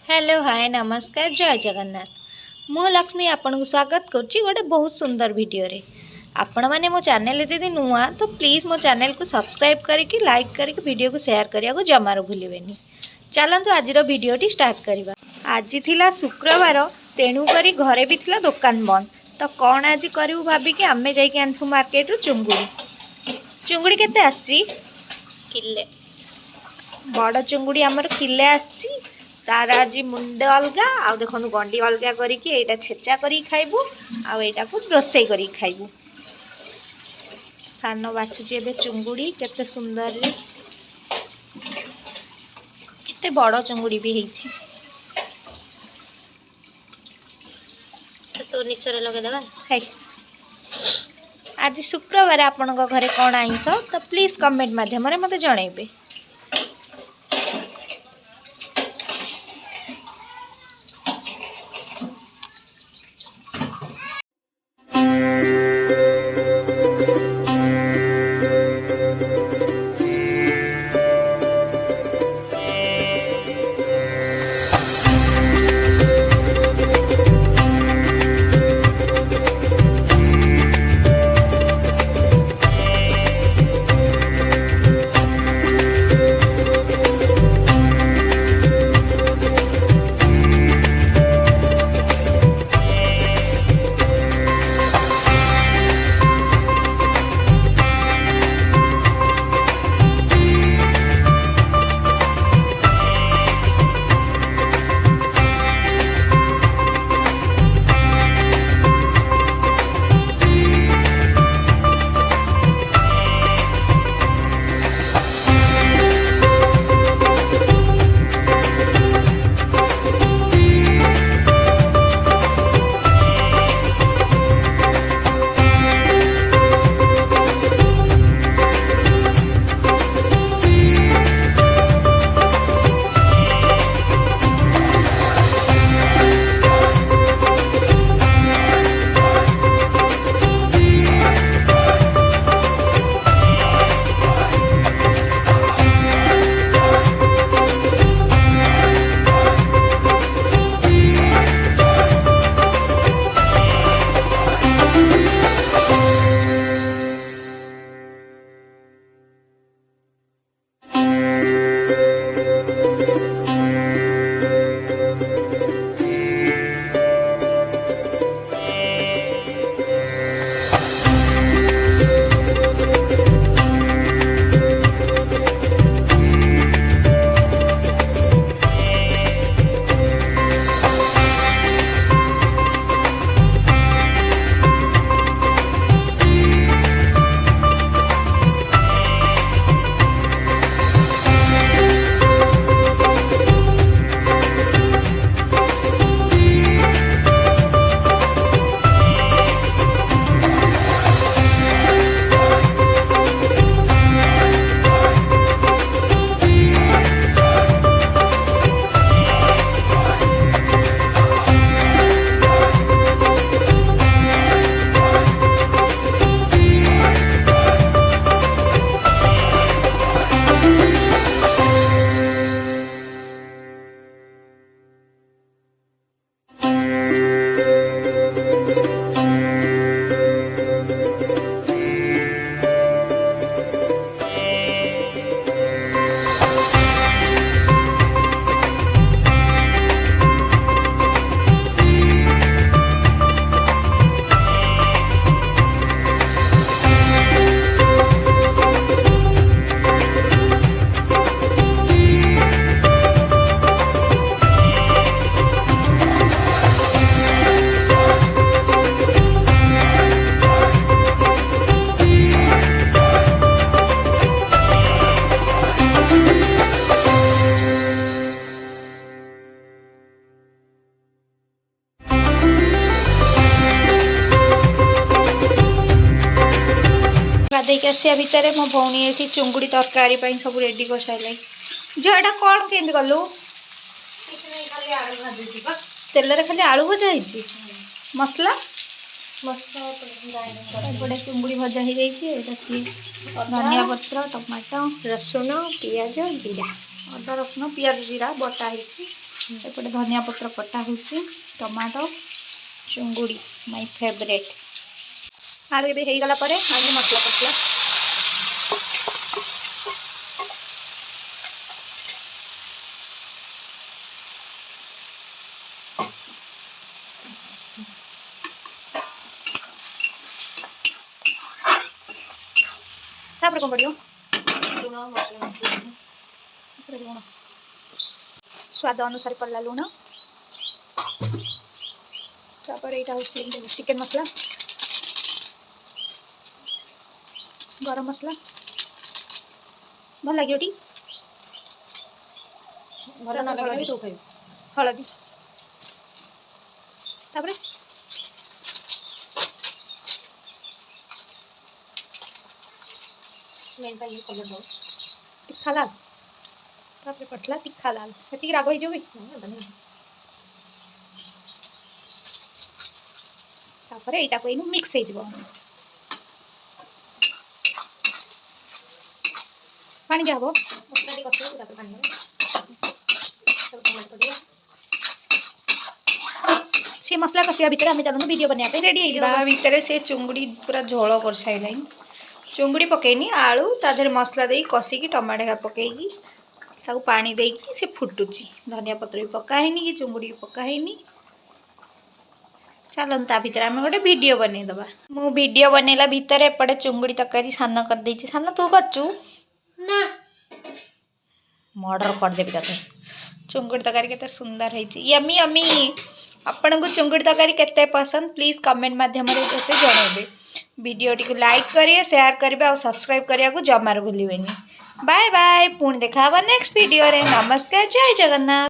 Hello hi नमस्कार जय जगन्नाथ मु लक्ष्मी आपन को स्वागत करुच्ची गोटे बहुत सुंदर वीडियो रे। आपण मैंने मो चैनल जदि नुआ तो प्लीज़ मो चैनल को सब्सक्राइब करके लाइक करके वीडियो को शेयर करिया को जमार भूलिबेनी। चलतु आज वीडियो स्टार्ट करवा। आज थिला शुक्रवार तेणु करी घरे भी थिला दुकान बंद तो कौन आज करू भाविकी आमे जाइके आनथु मार्केट रु चुंगुड़ी केते आसी किले बड़ चुंगुड़ी आमर किले आसी तार आज मुंड अलग आ देखो गंडी अलग करके छेचा कर खाइबू आईटा को रोसई कर खाइबू। सान बाछुची ए चुंगुड़ी केते सुंदर रे केते बड़ चुंगुड़ी भी हेछि। तो निचरे लगे देबा हाय आज शुक्रवार आपन घरे कौन आइंस तो प्लीज कमेंट माध्यम रे मते जणैबे। गाधे आसिया भितर मो भौणी ये चुंगुड़ी तरकारी सब रेडी कर सारे जो यहाँ कौन के कलु तेल खाली आलू भजा है मसला एपटे चुंगुड़ी भजा हो जाए सी धनिया पत्र टमाटो रसुण पियाज जीरा अदा रसुण पियाज जीरा बटा एपटे धनिया पत्र कटा हो टमाटो चुंगुड़ी माय फेवरेट आलू भी हो गला आलू मसला पसला कौन पड़ो लुण स्वाद अनुसार पड़ला लुण यहाँ चिकेन मसला गरम मसला भल लगे हलदी तीखा लाल पटला तीखा लाल ये राग हो यहाँ को मिक्स हो पानी दिया हम से मसला कसिया भितर आम चलूँ वीडियो बनाया रेडी भितर से चुंगुड़ी पूरा झोल कर सारे चुंगुड़ी पकईनी आलू तादेह मसला दे कषिकी टमाटो पकईकी पानी देकी से फुटुची धनिया पत्र भी पकाहीनी कि चुंगुड़ी भी पकाहीनी चलो ता भीतर आम गोटे वीडियो बनईदबा मु वीडियो बनैला भितर एपटे चुंगुड़ी तरकारी सान कर देछि सान तू करचु ना मर्डर करदेवि ते चुंगुड़ी तरकारी केते सुंदर होइछि यम्मी यम्मी आपन को चुंगुड़ी तरकारी केते पसंद प्लीज कमेंट माध्यम रे जोते जणाइबे वीडियो टी लाइक करिए शेयर करिए और सब्सक्राइब करिया को जमार भूलिबेनी बाय बाय पुणी देखा नेक्स्ट वीडियो रे नमस्कार जय जगन्नाथ।